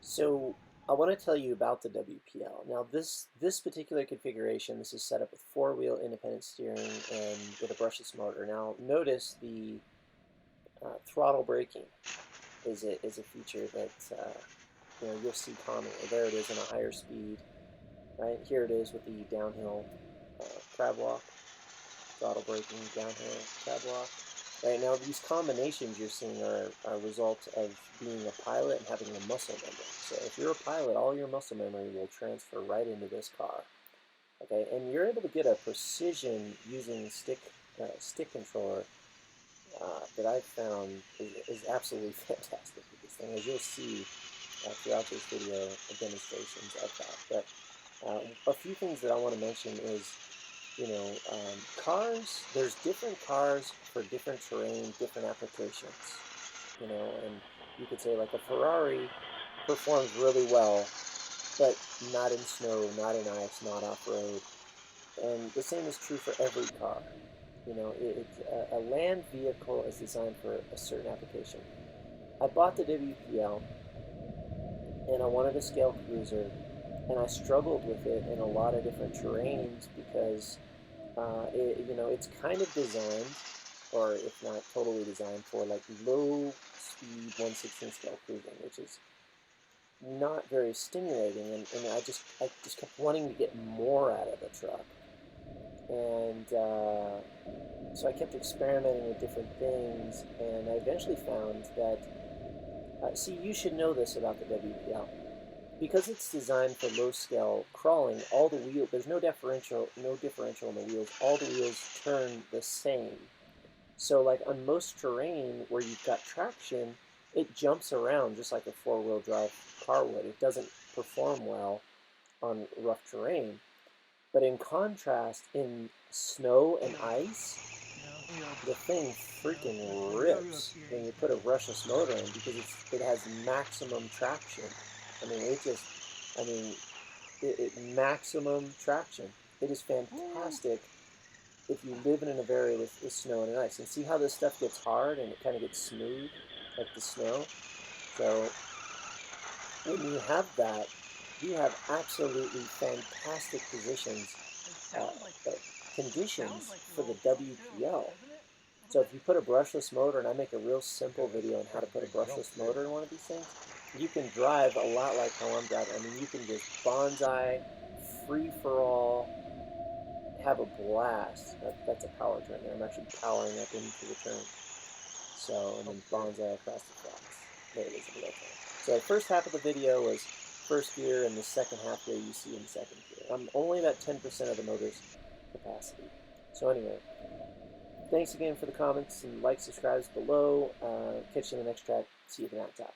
So I want to tell you about the WPL. Now this particular configuration, this is set up with four-wheel independent steering and with a brushless motor. Now notice the throttle braking is a feature that you'll see commonly. There it is in a higher speed. Right here it is with the downhill crab walk, throttle braking, downhill crab walk. Right now, these combinations you're seeing are a result of being a pilot and having a muscle memory. So if you're a pilot, all your muscle memory will transfer right into this car. Okay, and you're able to get a precision using stick controller that I've found is absolutely fantastic with this thing, as you'll see throughout this video, demonstrations of that. But a few things that I want to mention is cars, there's different cars for different terrain, different applications, and you could say like a Ferrari performs really well, but not in snow, not in ice, not off-road. And the same is true for every car. A land vehicle is designed for a certain application. I bought the WPL and I wanted a scale cruiser, and I struggled with it in a lot of different terrains because it's kind of designed, or if not totally designed, for like low speed 1/16 scale cruising, which is not very stimulating, and I just kept wanting to get more out of the truck, and so I kept experimenting with different things, and I eventually found that see, you should know this about the WPL. Because it's designed for low scale crawling, all the wheels, there's no differential in the wheels. All the wheels turn the same. So like on most terrain where you've got traction, it jumps around just like a four-wheel drive car would. It doesn't perform well on rough terrain. But in contrast, in snow and ice, the thing freaking rips when you put a brushless motor in because it has maximum traction. Maximum traction. It is fantastic if you live in an area with snow and ice. And see how this stuff gets hard and it kind of gets smooth, like the snow? So when you have that, you have absolutely fantastic conditions for the WPL. So if you put a brushless motor, and I make a real simple video on how to put a brushless motor in one of these things, you can drive a lot like how I'm driving. I mean, you can just bonsai, free-for-all, have a blast. That's a power turn there. I'm actually powering up into the turn. So, and then bonsai across the tracks. There it is in real time. So the first half of the video was first gear, and the second half there you see in second gear. I'm only about 10% of the motor's capacity. So anyway, thanks again for the comments, and like, subscribe below. Catch you in the next track. See you at the top.